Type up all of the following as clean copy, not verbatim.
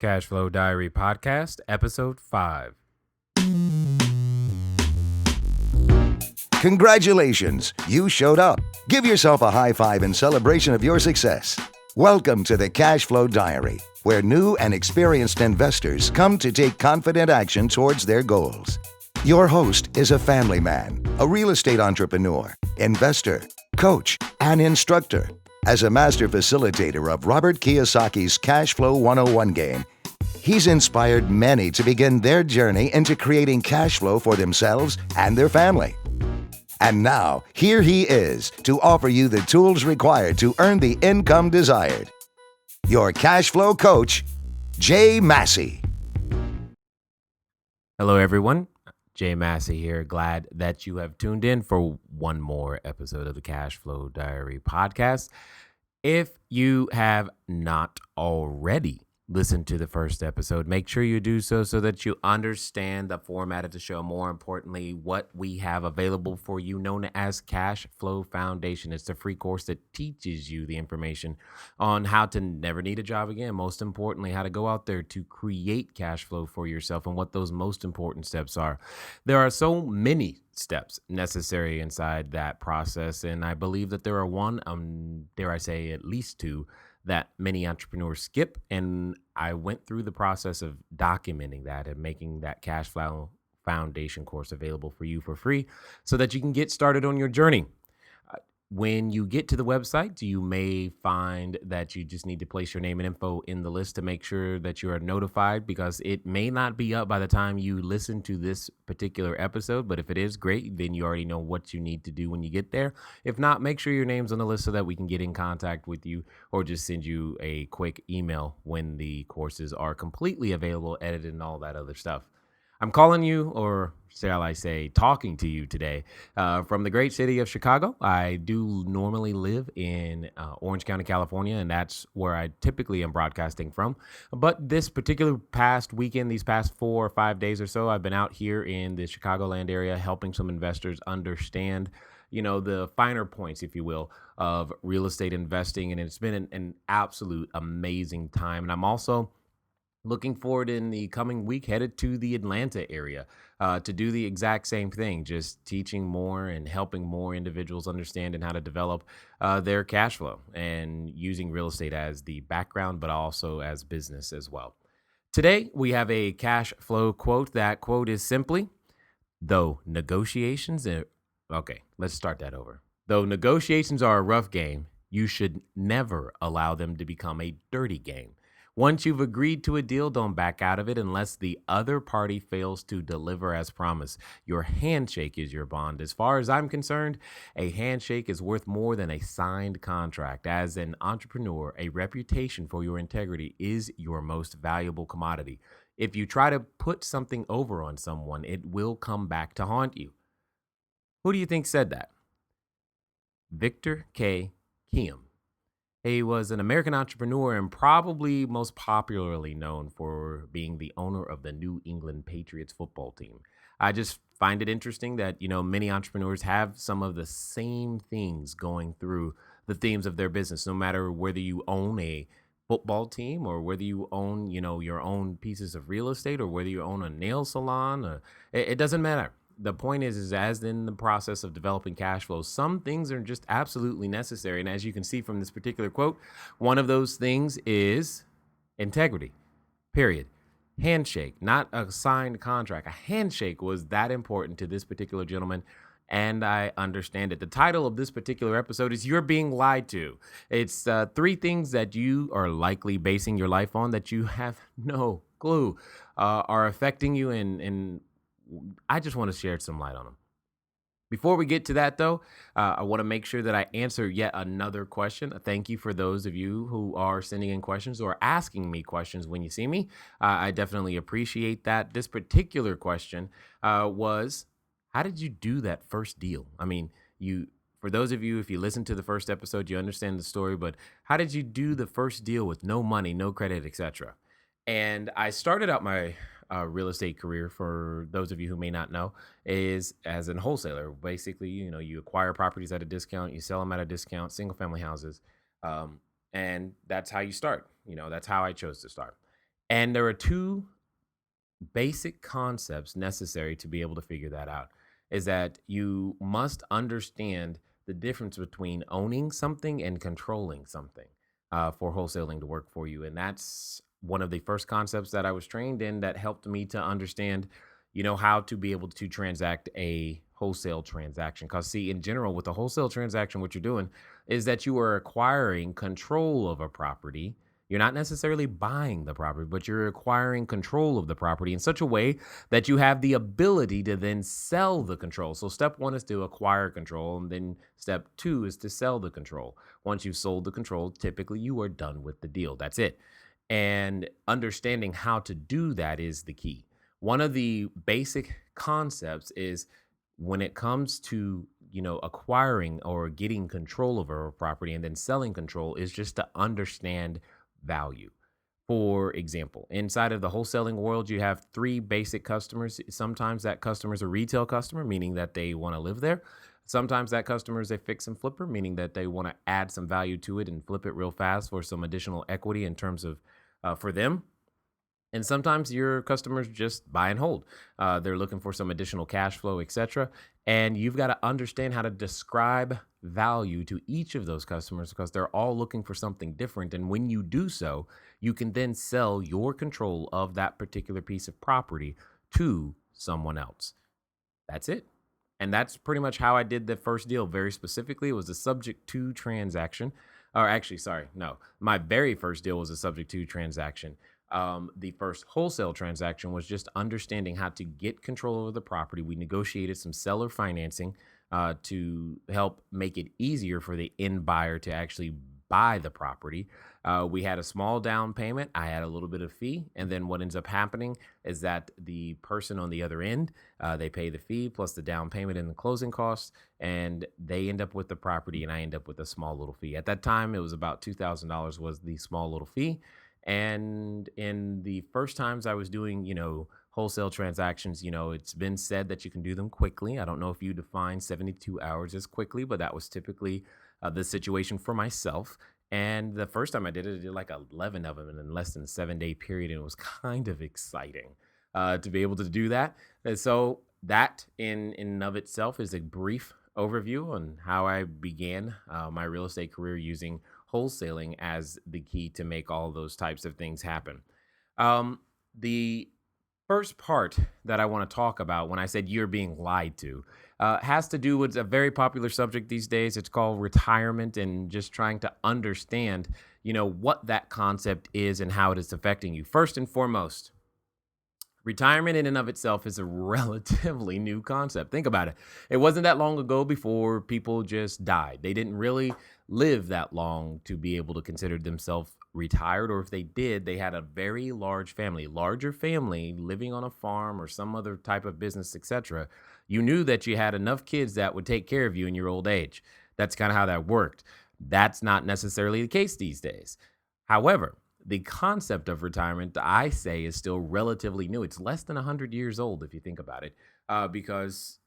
Cash Flow Diary Podcast, Episode 5. Congratulations, you showed up. Give yourself a high five in celebration of your success. Welcome to the Cash Flow Diary, where new and experienced investors come to take confident action towards their goals. Your host is a family man, a real estate entrepreneur, investor, coach, and instructor. As a master facilitator of Robert Kiyosaki's Cash Flow 101 game, he's inspired many to begin their journey into creating cash flow for themselves and their family. And now, here he is to offer you the tools required to earn the income desired. Your cash flow coach, Jay Massey. Hello, everyone. Jay Massey here. Glad that you have tuned in for one more episode of the Cash Flow Diary Podcast. If you have not already listened to the first episode, make sure you do so that you understand the format of the show. More importantly, what we have available for you, known as Cash Flow Foundation. It's a free course that teaches you the information on how to never need a job again. Most importantly, how to go out there to create cash flow for yourself and what those most important steps are. There are so many steps necessary inside that process, and I believe that there are dare I say at least two, that many entrepreneurs skip. And I went through the process of documenting that and making that Cash Flow Foundation course available for you for free so that you can get started on your journey. When you get to the website, you may find that you just need to place your name and info in the list to make sure that you are notified, because it may not be up by the time you listen to this particular episode. But if it is, great, then you already know what you need to do when you get there. If not, make sure your name's on the list so that we can get in contact with you, or just send you a quick email when the courses are completely available, edited, and all that other stuff. I'm calling you, or shall I say, talking to you today from the great city of Chicago. I do normally live in Orange County, California, and that's where I typically am broadcasting from. But this particular past weekend, these past 4 or 5 days or so, I've been out here in the Chicagoland area helping some investors understand, the finer points, if you will, of real estate investing. And it's been an absolute amazing time. And I'm also looking forward in the coming week, headed to the Atlanta area to do the exact same thing, just teaching more and helping more individuals understand and how to develop their cash flow and using real estate as the background, but also as business as well. Today, we have a cash flow quote. That quote is simply, though negotiations are... Okay, let's start that over. Though negotiations are a rough game, you should never allow them to become a dirty game. Once you've agreed to a deal, don't back out of it unless the other party fails to deliver as promised. Your handshake is your bond. As far as I'm concerned, a handshake is worth more than a signed contract. As an entrepreneur, a reputation for your integrity is your most valuable commodity. If you try to put something over on someone, it will come back to haunt you. Who do you think said that? Victor K. Kiam. He was an American entrepreneur and probably most popularly known for being the owner of the New England Patriots football team. I just find it interesting that, many entrepreneurs have some of the same things going through the themes of their business, no matter whether you own a football team or whether you own, your own pieces of real estate, or whether you own a nail salon. It doesn't matter. The point is as in the process of developing cash flow, some things are just absolutely necessary. And as you can see from this particular quote, one of those things is integrity, period. Handshake, not a signed contract. A handshake was that important to this particular gentleman, and I understand it. The title of this particular episode is You're Being Lied To. It's 3 things that you are likely basing your life on that you have no clue are affecting you, and I just want to share some light on them. Before we get to that, though, I want to make sure that I answer yet another question. Thank you for those of you who are sending in questions or asking me questions when you see me. I definitely appreciate that. This particular question was, how did you do that first deal? I mean, for those of you, if you listen to the first episode, you understand the story, but how did you do the first deal with no money, no credit, etc.? And I started out my real estate career, for those of you who may not know, is as a wholesaler. Basically, you acquire properties at a discount, you sell them at a discount, single family houses. And that's how you start. That's how I chose to start. And there are two basic concepts necessary to be able to figure that out. Is that you must understand the difference between owning something and controlling something for wholesaling to work for you. And that's one of the first concepts that I was trained in that helped me to understand, how to be able to transact a wholesale transaction. Because, see, in general, with a wholesale transaction, what you're doing is that you are acquiring control of a property. You're not necessarily buying the property, but you're acquiring control of the property in such a way that you have the ability to then sell the control. So step one is to acquire control, and then step two is to sell the control. Once you've sold the control, typically you are done with the deal. That's it. And understanding how to do that is the key. One of the basic concepts is when it comes to acquiring or getting control over a property and then selling control is just to understand value. For example, inside of the wholesaling world, you have three basic customers. Sometimes that customer is a retail customer, meaning that they want to live there. Sometimes that customer is a fix and flipper, meaning that they want to add some value to it and flip it real fast for some additional equity in terms of for them. And sometimes your customers just buy and hold. They're looking for some additional cash flow, etc. And you've got to understand how to describe value to each of those customers because they're all looking for something different. And when you do so, you can then sell your control of that particular piece of property to someone else. That's it. And that's pretty much how I did the first deal. Very specifically, it was a subject to transaction. Or actually, sorry, no. My very first deal was a subject to transaction. The first wholesale transaction was just understanding how to get control over the property. We negotiated some seller financing to help make it easier for the end buyer to actually buy the property. We had a small down payment. I had a little bit of fee. And then what ends up happening is that the person on the other end, they pay the fee plus the down payment and the closing costs, and they end up with the property and I end up with a small little fee. At that time, it was about $2,000 was the small little fee. And in the first times I was doing, wholesale transactions, it's been said that you can do them quickly. I don't know if you define 72 hours as quickly, but that was typically the situation for myself. And the first time I did like 11 of them in less than a 7-day period. And it was kind of exciting to be able to do that. And so that in and of itself is a brief overview on how I began my real estate career using wholesaling as the key to make all those types of things happen. The first part that I want to talk about when I said you're being lied to has to do with a very popular subject these days. It's called retirement and just trying to understand, what that concept is and how it is affecting you. First and foremost, retirement in and of itself is a relatively new concept. Think about it. It wasn't that long ago before people just died. They didn't really live that long to be able to consider themselves retired, or if they did, they had a very large family, larger family living on a farm or some other type of business, etc. You knew that you had enough kids that would take care of you in your old age. That's kind of how that worked. That's not necessarily the case these days. However, the concept of retirement, I say, is still relatively new. It's less than 100 years old, if you think about it, because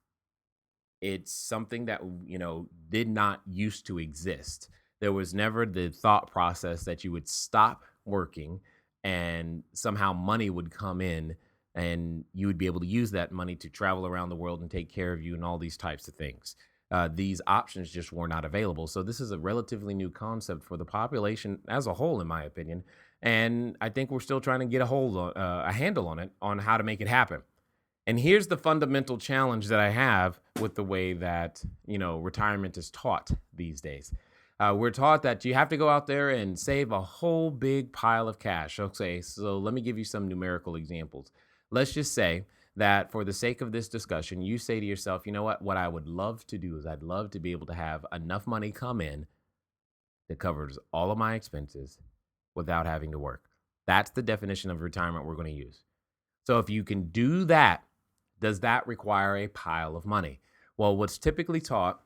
it's something that, did not used to exist. There was never the thought process that you would stop working and somehow money would come in and you would be able to use that money to travel around the world and take care of you and all these types of things. These options just were not available. So this is a relatively new concept for the population as a whole, in my opinion. And I think we're still trying to get a handle on it, on how to make it happen. And here's the fundamental challenge that I have with the way that, retirement is taught these days. We're taught that you have to go out there and save a whole big pile of cash. Okay, so let me give you some numerical examples. Let's just say that for the sake of this discussion, you say to yourself, you know what I would love to do is I'd love to be able to have enough money come in that covers all of my expenses without having to work. That's the definition of retirement we're going to use. So if you can do that, does that require a pile of money? Well, what's typically taught,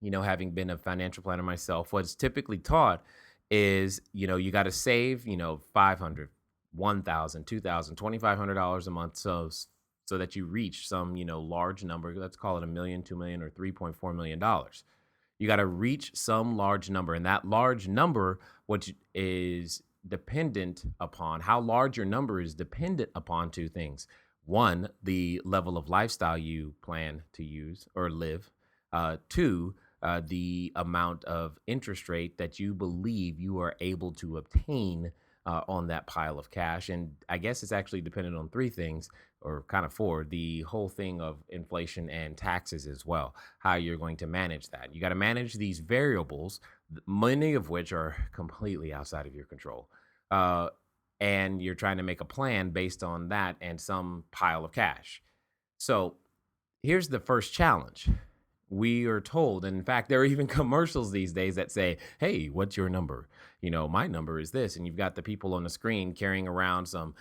having been a financial planner myself, what's typically taught is, you got to save, $500, $1,000, $2,000, $2,500 a month. So that you reach some, large number, let's call it $1 million, $2 million, or $3.4 million. You got to reach some large number. And that large number, which is dependent upon how large your number is dependent upon two things. One, the level of lifestyle you plan to use or live. Two, the amount of interest rate that you believe you are able to obtain on that pile of cash. And I guess it's actually dependent on three things, or kind of four: the whole thing of inflation and taxes as well, how you're going to manage that. You got to manage these variables, many of which are completely outside of your control. Uh, and you're trying to make a plan based on that and some pile of cash. So here's the first challenge. We are told, and in fact, there are even commercials these days that say, "Hey, what's your number? My number is this." And you've got the people on the screen carrying around some,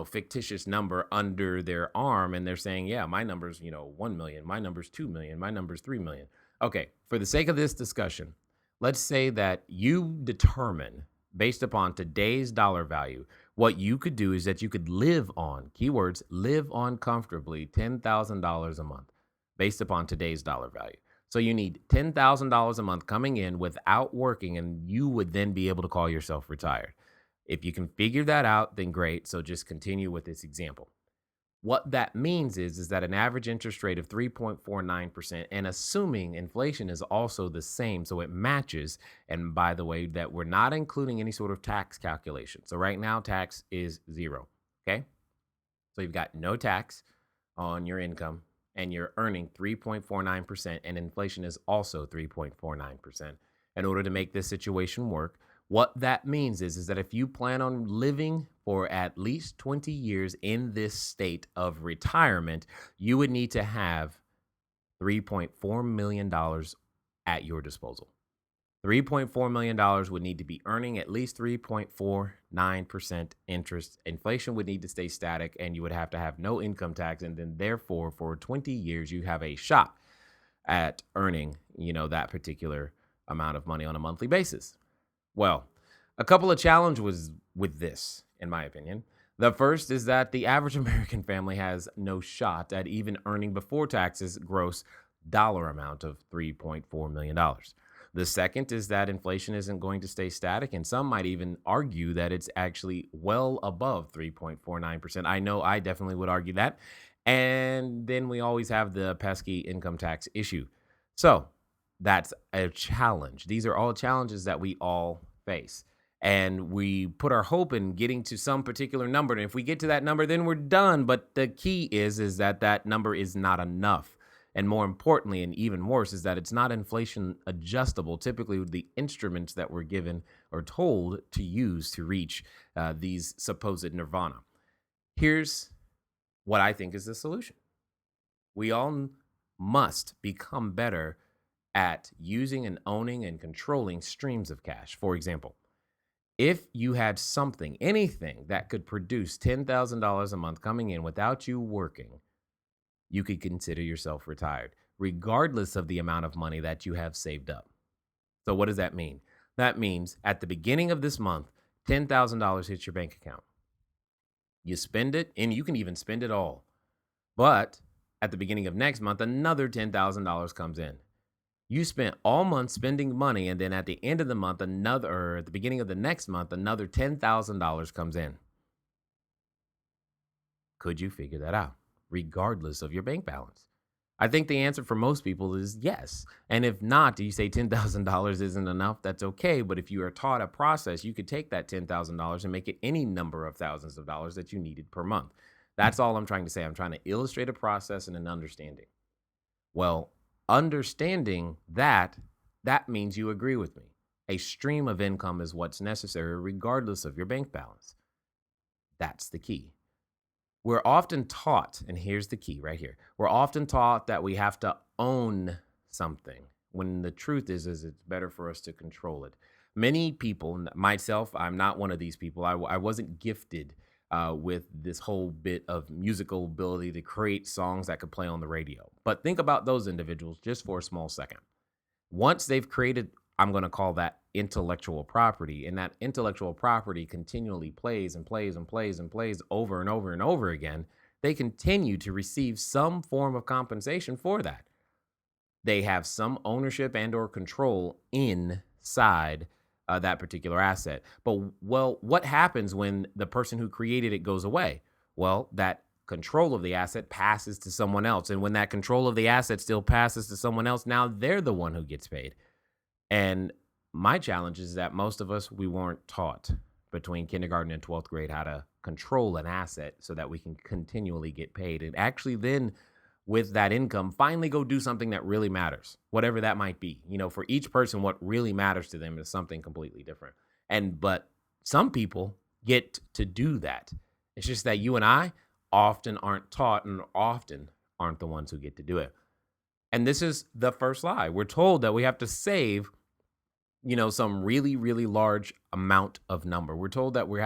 fictitious number under their arm. And they're saying, "Yeah, my number's, 1 million. My number's 2 million. My number's 3 million." Okay. For the sake of this discussion, let's say that you determine, based upon today's dollar value, what you could do is that you could live on, keywords, live on comfortably $10,000 a month based upon today's dollar value. So you need $10,000 a month coming in without working, and you would then be able to call yourself retired. If you can figure that out, then great. So just continue with this example. What that means is that an average interest rate of 3.49%, and assuming inflation is also the same, so it matches. And by the way, that we're not including any sort of tax calculation. So right now, tax is zero. Okay. So you've got no tax on your income, and you're earning 3.49%, and inflation is also 3.49%. In order to make this situation work, what that means is that if you plan on living for at least 20 years in this state of retirement, you would need to have $3.4 million at your disposal. $3.4 million would need to be earning at least 3.49% interest. Inflation would need to stay static, and you would have to have no income tax. And then therefore, for 20 years, you have a shot at earning, that particular amount of money on a monthly basis. Well, a couple of challenges with this, in my opinion. The first is that the average American family has no shot at even earning before taxes gross dollar amount of $3.4 million. The second is that inflation isn't going to stay static, and some might even argue that it's actually well above 3.49%. I know I definitely would argue that. And then we always have the pesky income tax issue. So that's a challenge. These are all challenges that we all face. And we put our hope in getting to some particular number. And if we get to that number, then we're done. But the key is that number is not enough. And more importantly, and even worse, is that it's not inflation adjustable. Typically, the instruments that we're given or told to use to reach these supposed nirvana. Here's what I think is the solution. We all must become better at using and owning and controlling streams of cash. For example, if you had something, anything that could produce $10,000 a month coming in without you working, you could consider yourself retired, regardless of the amount of money that you have saved up. So what does that mean? That means at the beginning of this month, $10,000 hits your bank account. You spend it, and you can even spend it all. But at the beginning of next month, another $10,000 comes in. You spent all month spending money, and then at the end of the month, at the beginning of the next month, another $10,000 comes in. Could you figure that out, regardless of your bank balance? I think the answer for most people is yes. And if not, you say $10,000 isn't enough, that's okay. But if you are taught a process, you could take that $10,000 and make it any number of thousands of dollars that you needed per month. That's all I'm trying to say. I'm trying to illustrate a process and an understanding. Well, understanding that means you agree with me. A stream of income is what's necessary, regardless of your bank balance. That's the key. We're often taught, and here's the key right here. We're often taught that we have to own something, when the truth is it's better for us to control it. Many people, myself, I'm not one of these people. I wasn't gifted with this whole bit of musical ability to create songs that could play on the radio. But think about those individuals just for a small second. Once they've created, I'm going to call that intellectual property, and that intellectual property continually plays and plays and plays and plays over and over and over again, they continue to receive some form of compensation for that. They have some ownership and or control inside that particular asset. But well, what happens when the person who created it goes away? Well, that control of the asset passes to someone else. And when that control of the asset still passes to someone else, now they're the one who gets paid. And my challenge is that most of us, we weren't taught between kindergarten and 12th grade how to control an asset so that we can continually get paid. And actually, then with that income, finally go do something that really matters, whatever that might be. For each person, what really matters to them is something completely different. But some people get to do that. It's just that you and I often aren't taught and often aren't the ones who get to do it. And this is the first lie. We're told that we have to save some really, really large amount of number. We're told that we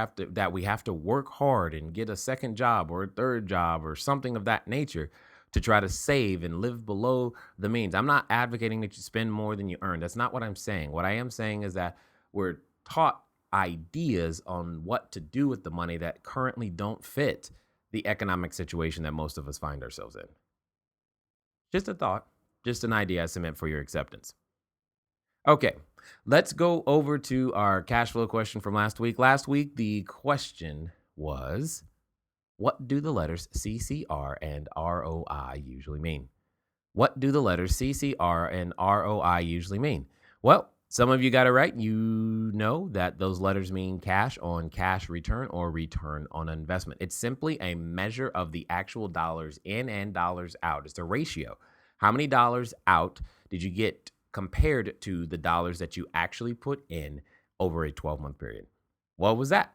have to work hard and get a second job or a third job or something of that nature to try to save and live below the means. I'm not advocating that you spend more than you earn. That's not what I'm saying. What I am saying is that we're taught ideas on what to do with the money that currently don't fit the economic situation that most of us find ourselves in. Just a thought, just an idea I submit for your acceptance. Okay, let's go over to our cash flow question from last week. Last week, the question was, what do the letters CCR and ROI usually mean? What do the letters CCR and ROI usually mean? Well, some of you got it right. You know that those letters mean cash on cash return or return on investment. It's simply a measure of the actual dollars in and dollars out. It's a ratio. How many dollars out did you get compared to the dollars that you actually put in over a 12-month period? What was that?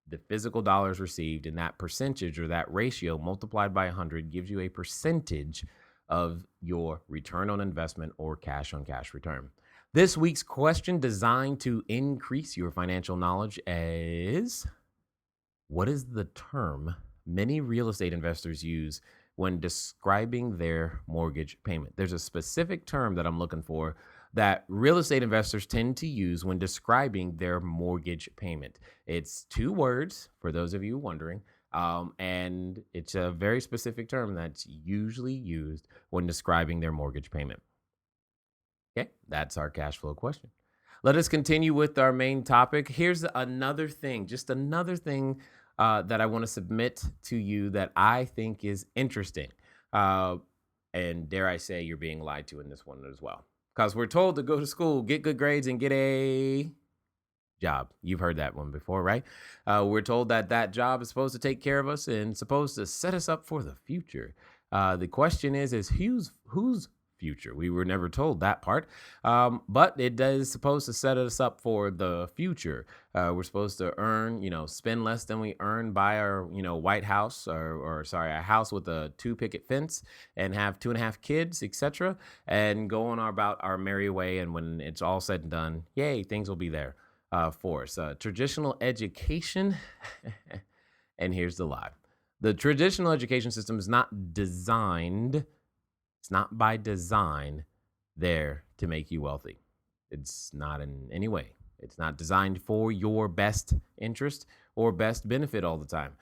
The physical dollars received, and that percentage or that ratio multiplied by 100 gives you a percentage of your return on investment or cash on cash return. This week's question, designed to increase your financial knowledge, is, what is the term many real estate investors use when describing their mortgage payment? There's a specific term that I'm looking for that real estate investors tend to use when describing their mortgage payment. It's 2 words, for those of you wondering, and it's a very specific term that's usually used when describing their mortgage payment. Okay, that's our cash flow question. Let us continue with our main topic. Here's another thing, just another thing that I want to submit to you that I think is interesting. And dare I say, you're being lied to in this one as well. Because we're told to go to school, get good grades, and get a job. You've heard that one before, right? We're told that job is supposed to take care of us and supposed to set us up for the future. The question is whose future? We were never told that part, but it is supposed to set us up for the future. We're supposed to earn, spend less than we earn, buy our, White House a house with a 2-picket fence and have 2.5 kids, etc., and go on about our merry way. And when it's all said and done, yay, things will be there for us. Traditional education, and here's the lie. The traditional education system is not designed. It's not by design there to make you wealthy. It's not in any way. It's not designed for your best interest or best benefit all the time.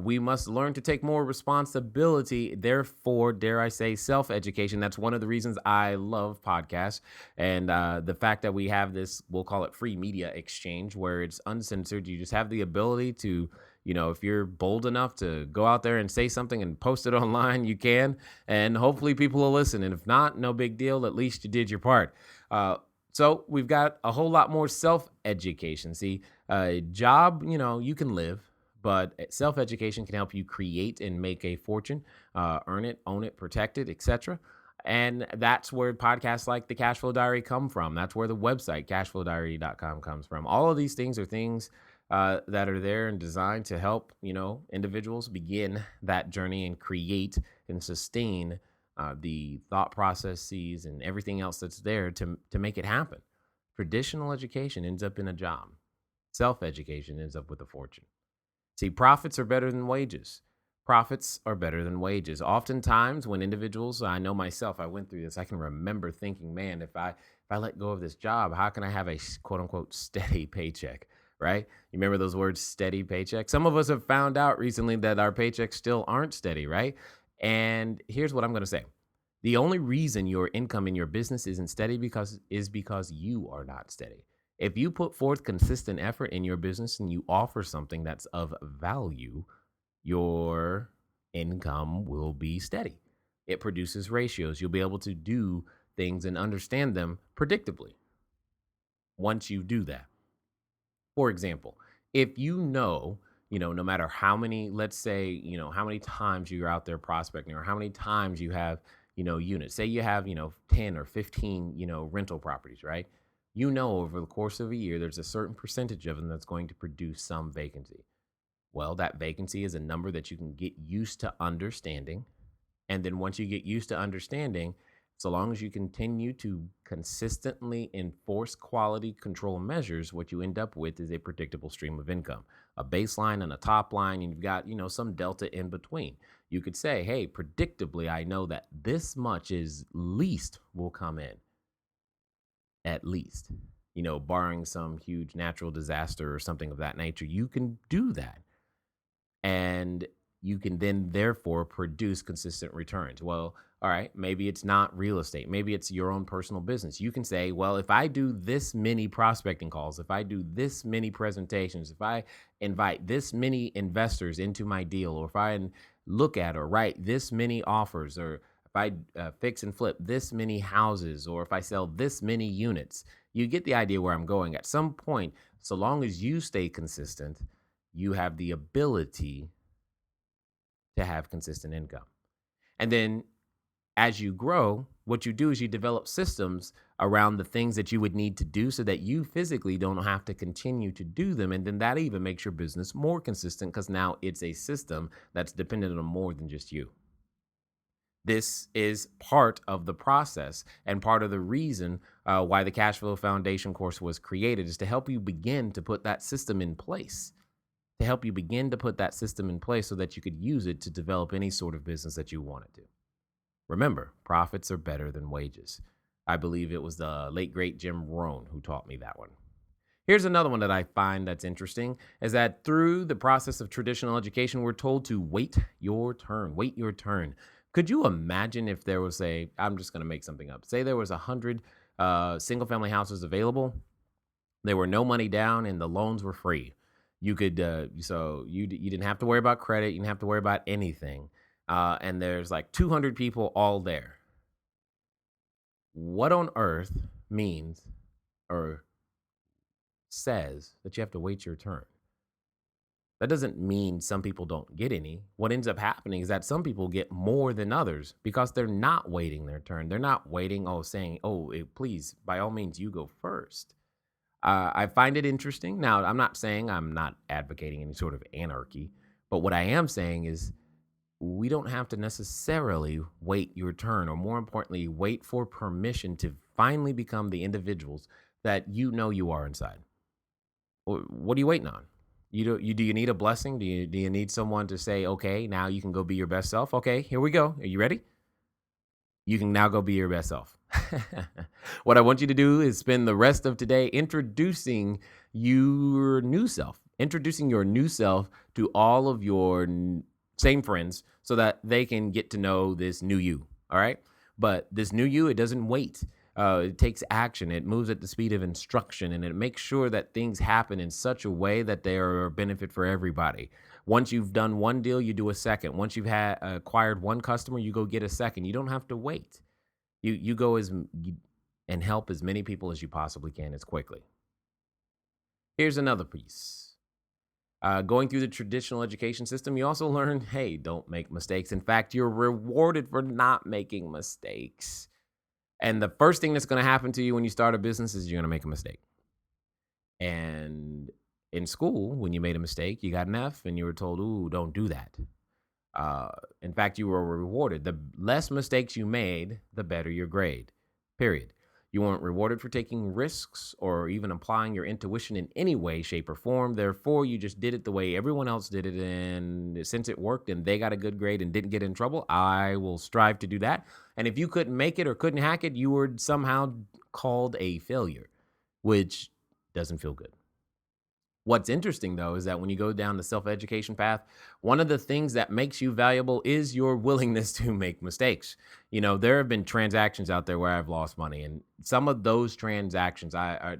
We must learn to take more responsibility. Therefore, dare I say, self-education. That's one of the reasons I love podcasts. And the fact that we have this, we'll call it free media exchange, where it's uncensored. You just have the ability to, if you're bold enough to go out there and say something and post it online, you can. And hopefully people will listen. And if not, no big deal. At least you did your part. So we've got a whole lot more self-education. See, job, you can live. But self-education can help you create and make a fortune, earn it, own it, protect it, etc. And that's where podcasts like the CashFlow Diary come from. That's where the website, CashFlowDiary.com, comes from. All of these things are things that are there and designed to help, individuals begin that journey and create and sustain the thought processes and everything else that's there to make it happen. Traditional education ends up in a job. Self-education ends up with a fortune. See, profits are better than wages. Profits are better than wages. Oftentimes when individuals, I know myself, I went through this, I can remember thinking, man, if I let go of this job, how can I have a quote unquote steady paycheck, right? You remember those words, steady paycheck? Some of us have found out recently that our paychecks still aren't steady, right? And here's what I'm going to say. The only reason your income in your business isn't steady is because you are not steady. If you put forth consistent effort in your business and you offer something that's of value, your income will be steady. It produces ratios. You'll be able to do things and understand them predictably once you do that. For example, if no matter how many, let's say, how many times you're out there prospecting or how many times you have, units, say you have, 10 or 15, rental properties, right? Over the course of a year, there's a certain percentage of them that's going to produce some vacancy. Well, that vacancy is a number that you can get used to understanding. And then once you get used to understanding, so long as you continue to consistently enforce quality control measures, what you end up with is a predictable stream of income, a baseline and a top line, and you've got, some delta in between. You could say, hey, predictably, I know that this much is least will come in, at least, barring some huge natural disaster or something of that nature. You can do that. And you can then therefore produce consistent returns. Well, all right, maybe it's not real estate. Maybe it's your own personal business. You can say, well, if I do this many prospecting calls, if I do this many presentations, if I invite this many investors into my deal, or if I look at or write this many offers, or if I fix and flip this many houses, or if I sell this many units, you get the idea where I'm going. At some point, so long as you stay consistent, you have the ability to have consistent income. And then as you grow, what you do is you develop systems around the things that you would need to do so that you physically don't have to continue to do them. And then that even makes your business more consistent because now it's a system that's dependent on more than just you. This is part of the process and part of the reason why the Cashflow Foundation course was created, is to help you begin to put that system in place. To help you begin to put that system in place so that you could use it to develop any sort of business that you wanted to. Remember, profits are better than wages. I believe it was the late, great Jim Rohn who taught me that one. Here's another one that I find that's interesting, is that through the process of traditional education, we're told to wait your turn, wait your turn. Could you imagine if there was I'm just going to make something up. Say there was 100 single family houses available. There were no money down and the loans were free. You could, so you didn't have to worry about credit. You didn't have to worry about anything. And there's like 200 people all there. What on earth means or says that you have to wait your turn? That doesn't mean some people don't get any. What ends up happening is that some people get more than others because they're not waiting their turn. They're not waiting, saying, please, by all means, you go first. I find it interesting. Now, I'm not saying I'm not advocating any sort of anarchy, but what I am saying is we don't have to necessarily wait your turn, or more importantly, wait for permission to finally become the individuals that you are inside. What are you waiting on? Do you need a blessing? Do you need someone to say, okay, now you can go be your best self? Okay, here we go. Are you ready? You can now go be your best self. What I want you to do is spend the rest of today introducing your new self, to all of your same friends so that they can get to know this new you. All right. But this new you, it doesn't wait. It takes action. It moves at the speed of instruction, and it makes sure that things happen in such a way that they are a benefit for everybody. Once you've done one deal, you do a second. Once you've acquired one customer, you go get a second. You don't have to wait. You go and help as many people as you possibly can as quickly. Here's another piece. Going through the traditional education system, you also learn, hey, don't make mistakes. In fact, you're rewarded for not making mistakes. And the first thing that's going to happen to you when you start a business is you're going to make a mistake. And in school, when you made a mistake, you got an F and you were told, ooh, don't do that. In fact, you were rewarded. The less mistakes you made, the better your grade, period. You weren't rewarded for taking risks or even applying your intuition in any way, shape, or form. Therefore, you just did it the way everyone else did it. And since it worked and they got a good grade and didn't get in trouble, I will strive to do that. And if you couldn't make it or couldn't hack it, you were somehow called a failure, which doesn't feel good. What's interesting, though, is that when you go down the self-education path, one of the things that makes you valuable is your willingness to make mistakes. There have been transactions out there where I've lost money, and some of those transactions,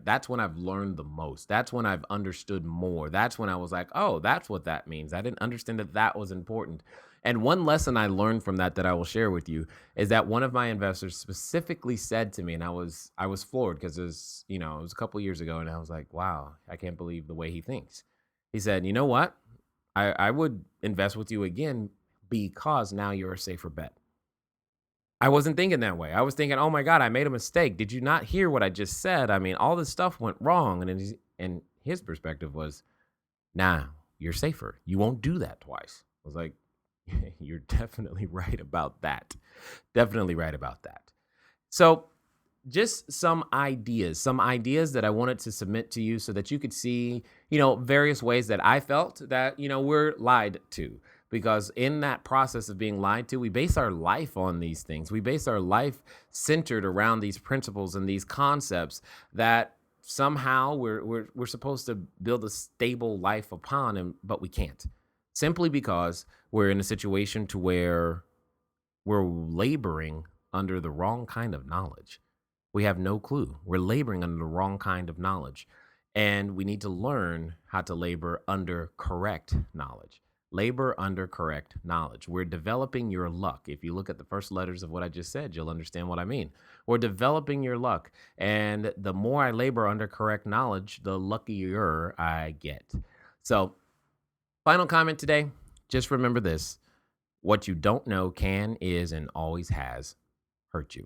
that's when I've learned the most. That's when I've understood more. That's when I was like, oh, that's what that means. I didn't understand that was important. And one lesson I learned from that I will share with you is that one of my investors specifically said to me, and I was floored because it was a couple years ago, and I was like, wow, I can't believe the way he thinks. He said, you know what? I would invest with you again because now you're a safer bet. I wasn't thinking that way. I was thinking, oh my God, I made a mistake. Did you not hear what I just said? I mean, all this stuff went wrong. And his perspective was, nah, you're safer. You won't do that twice. I was like, you're definitely right about that. Definitely right about that. So just some ideas that I wanted to submit to you so that you could see, various ways that I felt that, we're lied to. Because in that process of being lied to, we base our life on these things. We base our life centered around these principles and these concepts that somehow we're supposed to build a stable life upon, but we can't. Simply because we're in a situation to where we're laboring under the wrong kind of knowledge. We have no clue. We're laboring under the wrong kind of knowledge. And we need to learn how to labor under correct knowledge. Labor under correct knowledge. We're developing your luck. If you look at the first letters of what I just said, you'll understand what I mean. We're developing your luck. And the more I labor under correct knowledge, the luckier I get. So, final comment today. Just remember this. What you don't know can, is, and always has hurt you.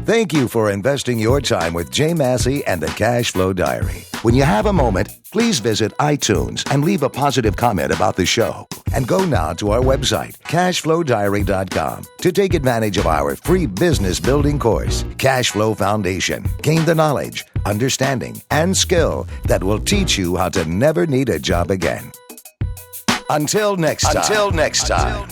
Thank you for investing your time with Jay Massey and the Cash Flow Diary. When you have a moment, please visit iTunes and leave a positive comment about the show. And go now to our website, CashFlowDiary.com, to take advantage of our free business building course, Cash Flow Foundation. Gain the knowledge, understanding, and skill that will teach you how to never need a job again. Until next time.